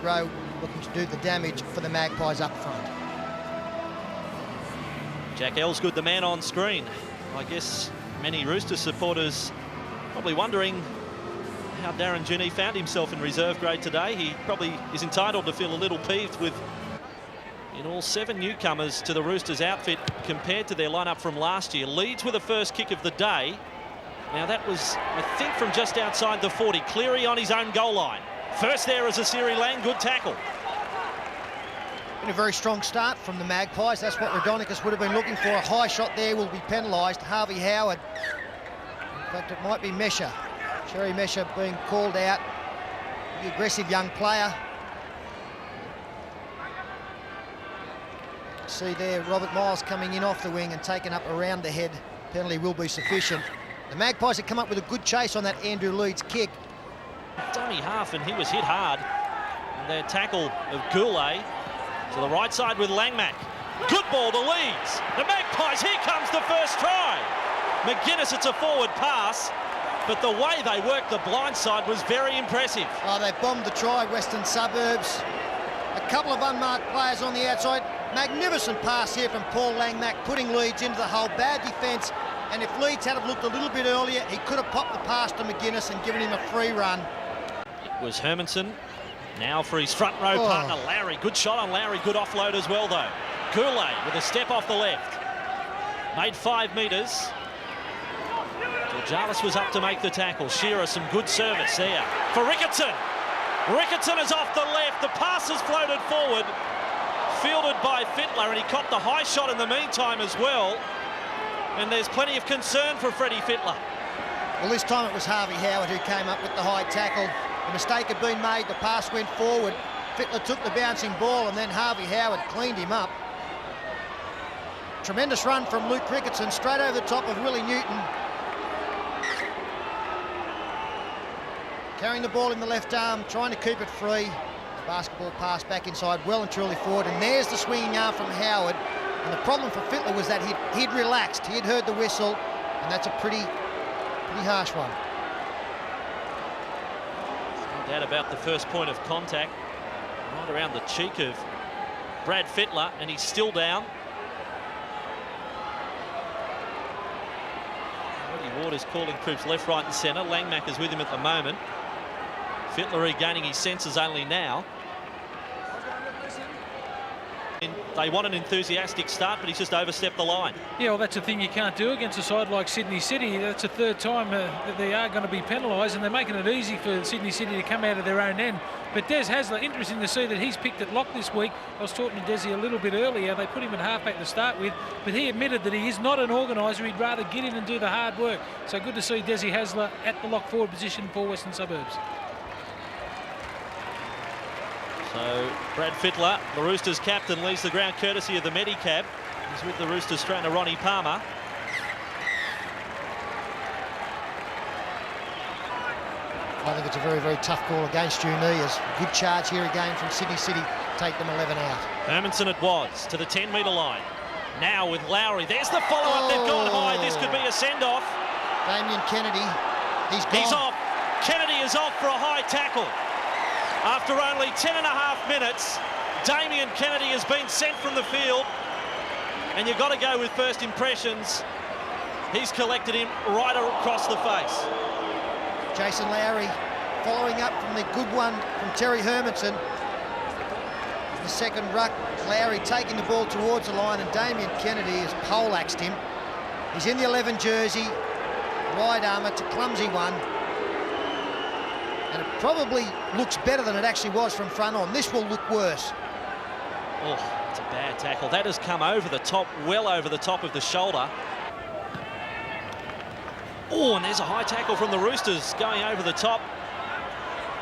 Row looking to do the damage for the Magpies up front. Jack Elsgood, the man on screen. I guess many Roosters supporters probably wondering how Darren Ginny found himself in reserve grade today. He probably is entitled to feel a little peeved with, in all, 7 newcomers to the Roosters outfit compared to their lineup from last year. Leads with the first kick of the day. Now that was, I think, from just outside the 40. Cleary on his own goal line. First there is a Asiri Lang, good tackle. Been a very strong start from the Magpies. That's what Rodonicus would have been looking for. A high shot there will be penalised. Harvey Howard. In fact, it might be Mesha. Sherry Mesha being called out. The aggressive young player. See there, Robert Miles coming in off the wing and taken up around the head. Penalty will be sufficient. The Magpies have come up with a good chase on that Andrew Leeds kick. Dummy half, and he was hit hard. And their tackle of Goulet to the right side with Langmack. Good ball to Leeds. The Magpies, here comes the first try. McGuinness, it's a forward pass, but the way they worked the blind side was very impressive. Oh, they bombed the try, Western Suburbs. A couple of unmarked players on the outside. Magnificent pass here from Paul Langmack, putting Leeds into the hole. Bad defence, and if Leeds had have looked a little bit earlier, he could have popped the pass to McGuinness and given him a free run. It was Hermanson. Now for his front row partner, Lowry. Good shot on Lowry, good offload as well, though. Goulet with a step off the left. Made 5 metres. Jarvis was up to make the tackle. Shearer, some good service there for Ricketson. Ricketson is off the left. The pass is floated forward. Fielded by Fittler, and he copped the high shot in the meantime as well. And there's plenty of concern for Freddie Fittler. Well, this time it was Harvey Howard who came up with the high tackle. The mistake had been made, the pass went forward. Fittler took the bouncing ball, and then Harvey Howard cleaned him up. Tremendous run from Luke Ricketson, straight over the top of Willie Newton. Carrying the ball in the left arm, trying to keep it free. The basketball pass back inside, well and truly forward, and there's the swinging arm from Howard. And the problem for Fittler was that he'd relaxed, he had heard the whistle, and that's a pretty harsh one. No doubt about the first point of contact, right around the cheek of Brad Fittler, and he's still down. Eddie Ward is calling troops left, right and centre. Langmack is with him at the moment. Fittler regaining his senses only now. They want an enthusiastic start, but he's just overstepped the line. Yeah, well, that's the thing you can't do against a side like Sydney City. That's the 3rd time that they are going to be penalised, and they're making it easy for Sydney City to come out of their own end. But Des Hasler, interesting to see that he's picked at lock this week. I was talking to Desi a little bit earlier. They put him at halfback to start with, but he admitted that he is not an organiser. He'd rather get in and do the hard work. So good to see Desi Hasler at the lock forward position for Western Suburbs. So Brad Fittler, the Roosters captain, leaves the ground courtesy of the Medicab. He's with the Roosters trainer Ronnie Palmer. I think it's a very, very tough call against Juniors. Good charge here again from Sydney City. Take them 11 out. Hermanson it was to the 10-metre line. Now with Lowry. There's the follow-up. They've gone high. This could be a send-off. Damien Kennedy. He's off. Kennedy is off for a high tackle. After only 10.5 minutes, Damien Kennedy has been sent from the field. And you've got to go with first impressions. He's collected him right across the face. Jason Lowry following up from the good one from Terry Hermanson. The second ruck, Lowry taking the ball towards the line, and Damien Kennedy has poleaxed him. He's in the 11 jersey, wide armour, it's a clumsy one. And it probably looks better than it actually was from front on. This will look worse. Oh, it's a bad tackle. That has come over the top, well over the top of the shoulder. Oh, and there's a high tackle from the Roosters going over the top.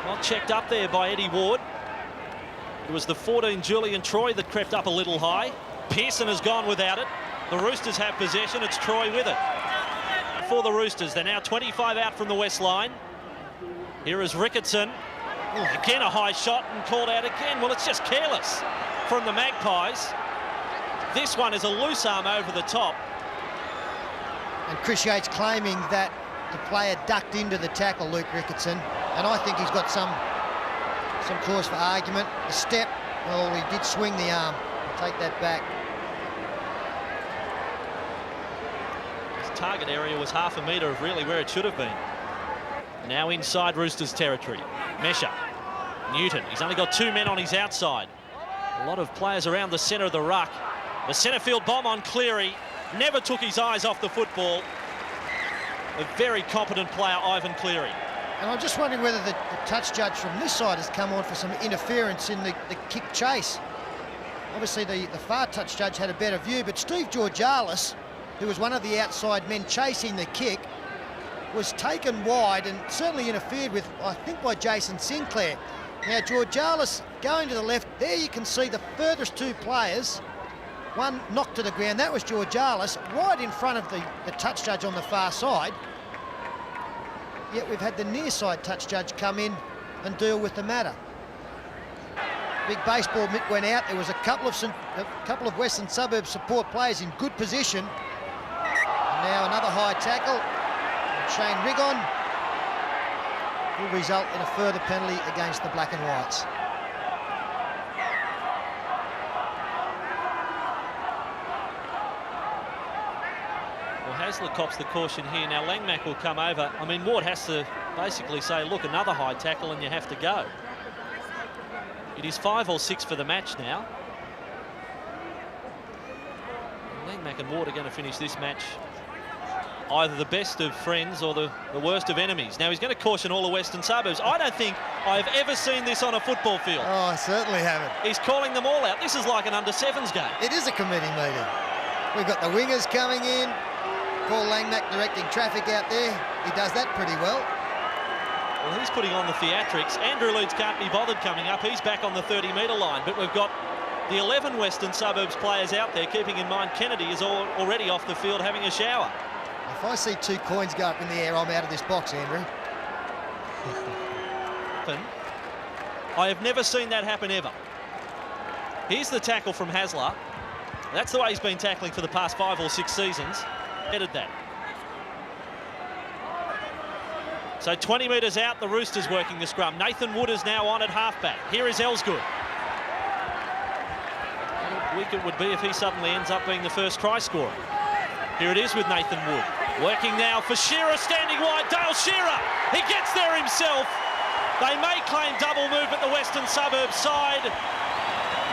Not checked up there by Eddie Ward. It was the 14 Julian Troy that crept up a little high. Pearson has gone without it. The Roosters have possession. It's Troy with it. For the Roosters, they're now 25 out from the west line. Here is Ricketson. Again a high shot and called out again. Well, it's just careless from the Magpies. This one is a loose arm over the top. And Chris Yates claiming that the player ducked into the tackle, Luke Ricketson. And I think he's got some some cause for argument. The step, well, he did swing the arm. I'll take that back. His target area was half a metre of really where it should have been. Now inside Roosters territory. Mesha. Newton. He's only got 2 men on his outside. A lot of players around the centre of the ruck. The centre field bomb on Cleary. Never took his eyes off the football. A very competent player, Ivan Cleary. And I'm just wondering whether the touch judge from this side has come on for some interference in the kick chase. Obviously, the far touch judge had a better view, but Steve Georgalis, who was one of the outside men chasing the kick, was taken wide and certainly interfered with, I think, by Jason Sinclair. Now, Georgalis going to the left. There you can see the furthest 2 players. One knocked to the ground. That was Georgalis, right in front of the touch judge on the far side. Yet we've had the near side touch judge come in and deal with the matter. Big baseball mitt went out. There was a couple of Western Suburbs support players in good position. And now another high tackle. And Shane Rigon will result in a further penalty against the Black and Whites. Hasler cops the caution here. Now Langmack will come over. I mean, Ward has to basically say, look, another high tackle and you have to go. It is 5 or 6 for the match now. Langmack and Ward are going to finish this match either the best of friends or the worst of enemies. Now he's going to caution all the Western Suburbs. I don't think I've ever seen this on a football field. Oh, I certainly haven't. He's calling them all out. This is like an under-7s game. It is a committee meeting. We've got the wingers coming in. Paul Langmack directing traffic out there. He does that pretty well. Well, he's putting on the theatrics. Andrew Leeds can't be bothered coming up. He's back on the 30-metre line. But we've got the 11 Western Suburbs players out there, keeping in mind Kennedy is already off the field having a shower. If I see 2 coins go up in the air, I'm out of this box, Andrew. I have never seen that happen ever. Here's the tackle from Hasler. That's the way he's been tackling for the past 5 or 6 seasons. Headed that. So 20 metres out, the Roosters working the scrum. Nathan Wood is now on at halfback. Here is Ellsgood. How weak it would be if he suddenly ends up being the first try scorer. Here it is with Nathan Wood. Working now for Shearer, standing wide. Dale Shearer, he gets there himself. They may claim double move at the Western Suburbs side,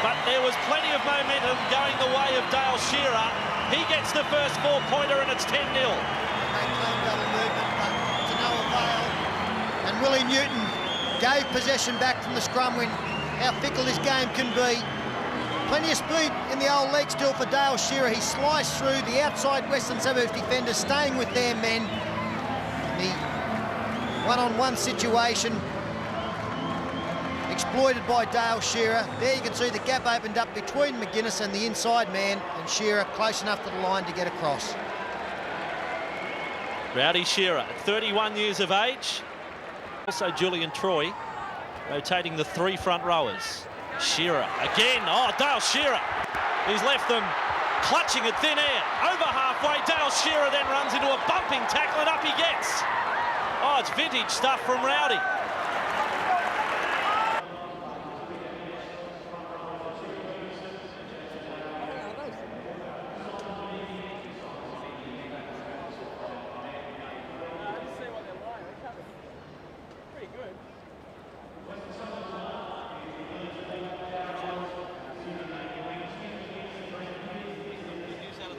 but there was plenty of momentum going the way of Dale Shearer. He gets the first 4-pointer and it's 10-0. They claim double movement, but to no avail. And Willie Newton gave possession back from the scrum when how fickle this game can be. Plenty of speed in the old leg still for Dale Shearer. He sliced through the outside Western Suburbs defenders, staying with their men. The one-on-one situation exploited by Dale Shearer. There you can see the gap opened up between McGuinness and the inside man, and Shearer close enough to the line to get across. Rowdy Shearer, 31 years of age. Also Julian Troy, rotating the 3 front rowers. Shearer again. Oh, Dale Shearer. He's left them clutching at thin air. Over halfway, Dale Shearer then runs into a bumping tackle and up he gets. Oh, it's vintage stuff from Rowdy.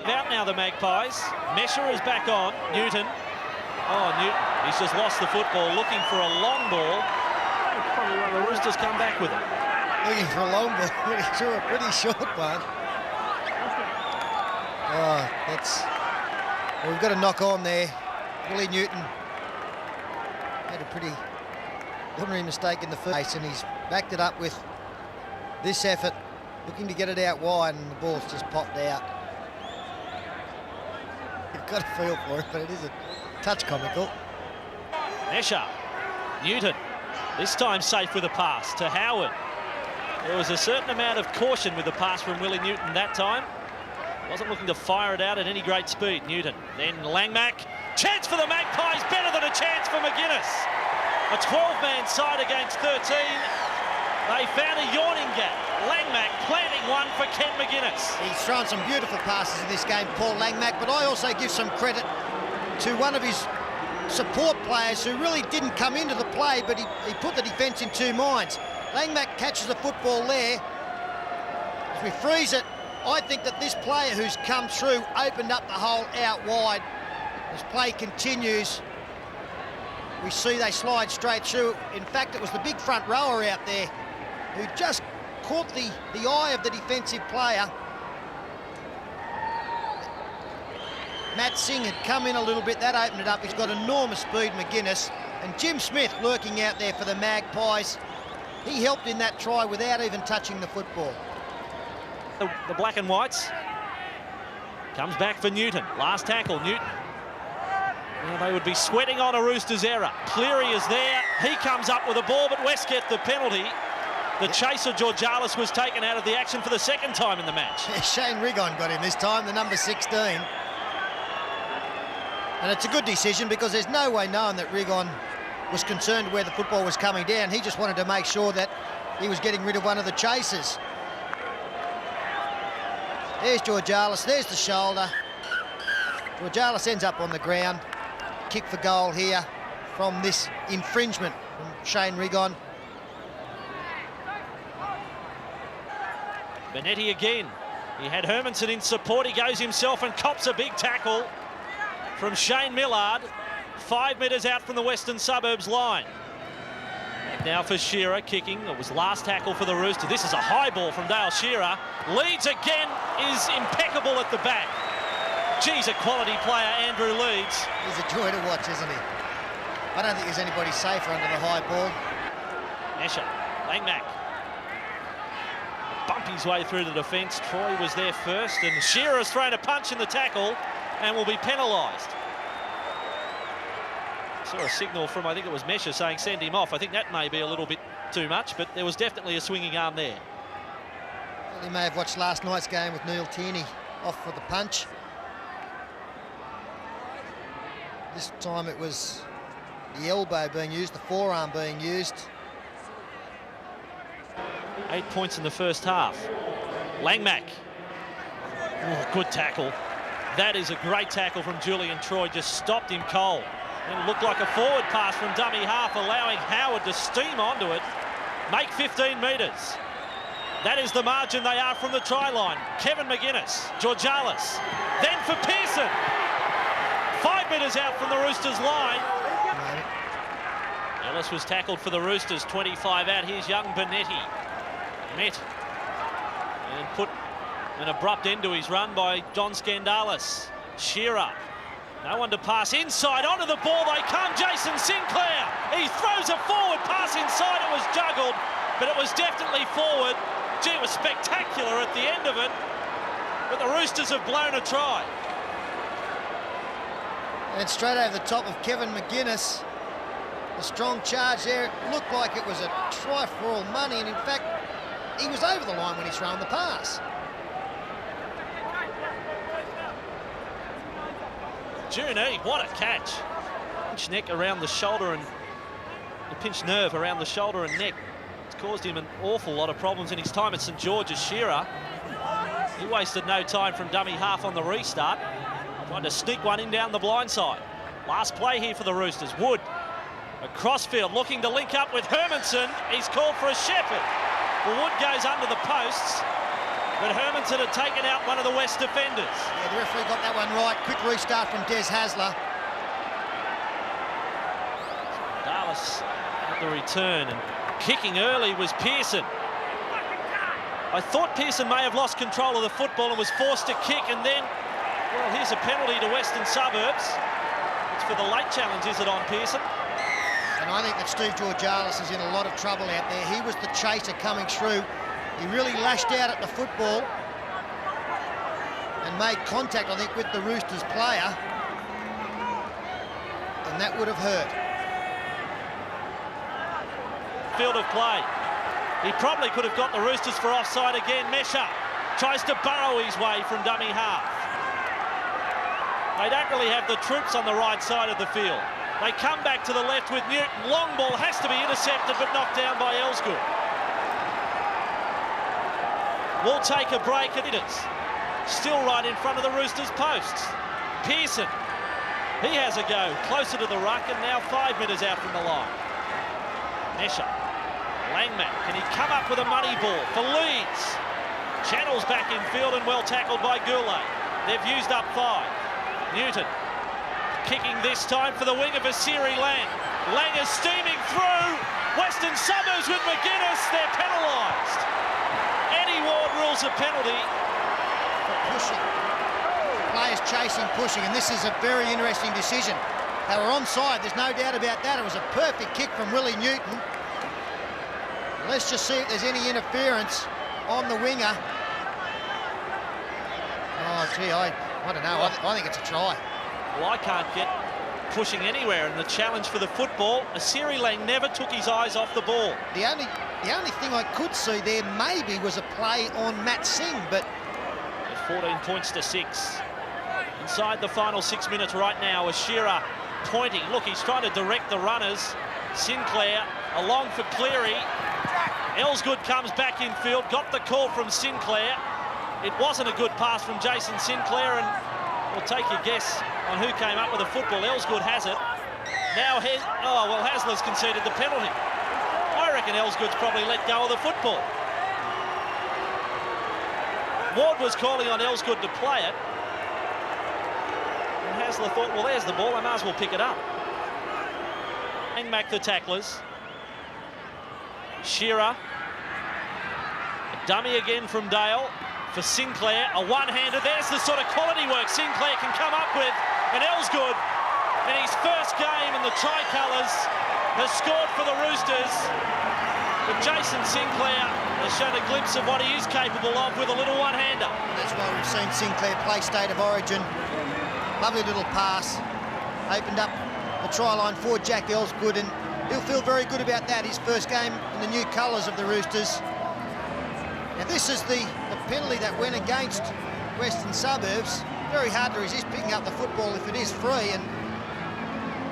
Out now, the Magpies. Mesha is back on. Newton. Oh, Newton. He's just lost the football, looking for a long ball. The Roosters come back with it. Looking for a long ball, a pretty short one. Oh, that's... Well, we've got a knock on there. Willie Newton had a pretty ordinary mistake in the first, and he's backed it up with this effort, looking to get it out wide, and the ball's just popped out. You've got a feel for it, but it is a touch comical. Mesha, Newton, this time safe with a pass to Howard. There was a certain amount of caution with the pass from Willie Newton that time. Wasn't looking to fire it out at any great speed, Newton. Then Langmack, chance for the Magpies, better than a chance for McGuinness. A 12-man side against 13. They found a yawning gap. Langmack planting one for Ken McGuinness. He's thrown some beautiful passes in this game, Paul Langmack, but I also give some credit to one of his support players who really didn't come into the play, but he put the defence in two minds. Langmack catches the football there. As we freeze it, I think that this player who's come through opened up the hole out wide. As play continues, we see they slide straight through. In fact, it was the big front rower out there who just caught the eye of the defensive player. Matt Singh had come in a little bit, that opened it up. He's got enormous speed, McGuinness. And Jim Smith lurking out there for the Magpies. He helped in that try without even touching the football. The black and whites. Comes back for Newton. Last tackle, Newton. Well, they would be sweating on a Roosters error. Cleary is there. He comes up with a ball, but West get the penalty. The chaser, Georgalis, was taken out of the action for the second time in the match. Shane Rigon got him this time, the number 16. And it's a good decision because there's no way knowing that Rigon was concerned where the football was coming down. He just wanted to make sure that he was getting rid of one of the chasers. There's Georgalis, there's the shoulder. Georgalis ends up on the ground. Kick for goal here from this infringement from Shane Rigon. Benetti again. He had Hermanson in support. He goes himself and cops a big tackle from Shane Millard, 5 metres out from the Western Suburbs line. And now for Shearer kicking. It was last tackle for the Rooster. This is a high ball from Dale Shearer. Leeds again is impeccable at the back. Geez, a quality player, Andrew Leeds. He's a joy to watch, isn't he? I don't think there's anybody safer under the high ball. Escher, Langmack. Bump his way through the defence. Troy was there first, and Shearer's thrown a punch in the tackle and will be penalised. Saw a signal from, I think it was Mesha, saying send him off. I think that may be a little bit too much, but there was definitely a swinging arm there. Well, he may have watched last night's game with Neil Tierney off for the punch. This time it was the elbow being used, the forearm being used. 8 points in the first half. Langmack. Oh, good tackle. That is a great tackle from Julian Troy. Just stopped him cold. And it looked like a forward pass from dummy half, allowing Howard to steam onto it. Make 15 metres. That is the margin they are from the try line. Kevin McGuinness, Georgalis. Then for Pearson. 5 metres out from the Roosters line. Ellis was tackled for the Roosters, 25 out. Here's young Benetti. Met and put an abrupt end to his run by John Skandalis. Shearer. No one to pass inside. Onto the ball they come. Jason Sinclair. He throws a forward pass inside. It was juggled, but it was definitely forward. Gee, it was spectacular at the end of it. But the Roosters have blown a try. And straight over the top of Kevin McGuinness. A strong charge there. It looked like it was a try for all money, and in fact, he was over the line when he's thrown the pass. Juni, what a catch. Pinch neck around the shoulder and the pinched nerve around the shoulder and neck. It's caused him an awful lot of problems in his time at St George's. Shearer, he wasted no time from dummy half on the restart. Trying to sneak one in down the blind side. Last play here for the Roosters. Wood, across field, looking to link up with Hermanson. He's called for a shepherd. Well, Wood goes under the posts, but Hermanson had taken out one of the West defenders. Yeah, the referee got that one right. Quick restart from Des Hasler. Dallas at the return, and kicking early was Pearson. I thought Pearson may have lost control of the football and was forced to kick, and then, well, here's a penalty to Western Suburbs. It's for the late challenge, is it, on Pearson? And I think that Steve Georgalis is in a lot of trouble out there. He was the chaser coming through. He really lashed out at the football and made contact, I think, with the Roosters player. And that would have hurt. Field of play. He probably could have got the Roosters for offside again. Mesha tries to burrow his way from dummy half. They don't really have the troops on the right side of the field. They come back to the left with Newton. Long ball has to be intercepted but knocked down by Ellsgood. will take a break at it. Still right in front of the Roosters posts. Pearson, he has a go closer to the ruck and now 5 metres out from the line. Nesher, Langmack, can he come up with a money ball for Leeds? Channels back in field and well tackled by Goulet. They've used up 5. Newton kicking this time for the winger for Shearer Lang. Lang is steaming through. Western Suburbs with McGuinness. They're penalised. Eddie Ward rules a penalty. Pushing. Players chasing, pushing, and this is a very interesting decision. They were onside, there's no doubt about that. It was a perfect kick from Willie Newton. Let's just see if there's any interference on the winger. Oh, gee, I don't know. I think it's a try. Well, I can't get pushing anywhere, and the challenge for the football, Shearer Lang never took his eyes off the ball. The only thing I could see there maybe was a play on Matt Singh, but 14 points to 6. Inside the final 6 minutes right now, is Shearer pointing. Look, he's trying to direct the runners. Sinclair along for Cleary. Elsgood comes back in field, got the call from Sinclair. It wasn't a good pass from Jason Sinclair, and we'll take your guess on who came up with the football. Elsgood has it. Now, Hasler's conceded the penalty. I reckon Elsgood's probably let go of the football. Ward was calling on Elsgood to play it. And Hasler thought, well, there's the ball, I might as well pick it up. And back the tacklers. Shearer. A dummy again from Dale for Sinclair. A one-hander. There's the sort of quality work Sinclair can come up with. And Elsgood, in his first game in the tricolours, has scored for the Roosters. But Jason Sinclair has shown a glimpse of what he is capable of with a little one-hander. That's why we've seen Sinclair play State of Origin. Lovely little pass. Opened up the try line for Jack Elsgood, and he'll feel very good about that. His first game in the new colours of the Roosters. Now this is the penalty that went against Western Suburbs. Very hard to resist picking up the football if it is free, and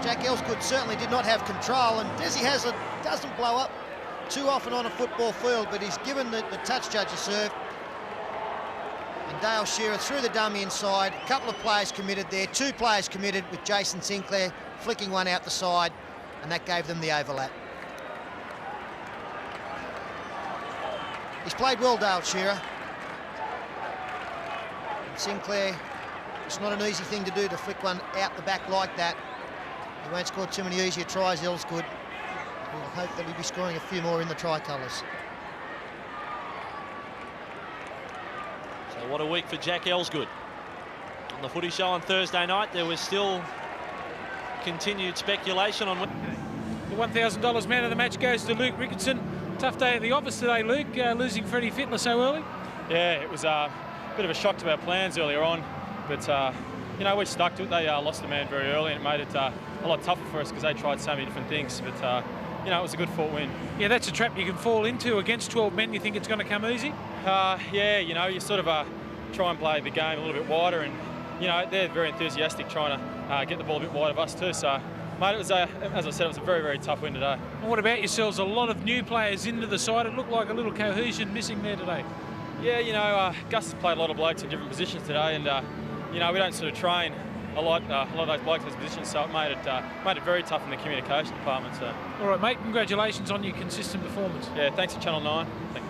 Jack Elsgood certainly did not have control, and Desi Hasler doesn't blow up too often on a football field, but he's given the touch judge a serve. And Dale Shearer threw the dummy inside. A couple of players committed there, 2 players committed, with Jason Sinclair flicking one out the side, and that gave them the overlap. He's played well, Dale Shearer. And Sinclair, it's not an easy thing to do to flick one out the back like that. He won't score too many easier tries, Elsgood. We'll hope that he'll be scoring a few more in the tricolours. So what a week for Jack Elsgood. On the footy show on Thursday night, there was still continued speculation on... The $1,000 man of the match goes to Luke Ricketson. Tough day at the office today, Luke, losing Freddie Fittler so early. Yeah, it was a bit of a shock to our plans earlier on, but you know, we stuck to it. They lost the man very early, and it made it a lot tougher for us because they tried so many different things, but you know, it was a good fought win. Yeah, that's a trap you can fall into against 12 men. You think it's going to come easy? Yeah, you know, you sort of try and play the game a little bit wider, and you know, they're very enthusiastic trying to get the ball a bit wide of us too. So, mate, it was as I said, it was a very, very tough win today. And what about yourselves? A lot of new players into the side. It looked like a little cohesion missing there today. Yeah, you know, Gus has played a lot of blokes in different positions today, and you know, we don't sort of train a lot of those blokes in those positions, so it made it very tough in the communication department. So. All right, mate. Congratulations on your consistent performance. Yeah, thanks to Channel 9. Thanks.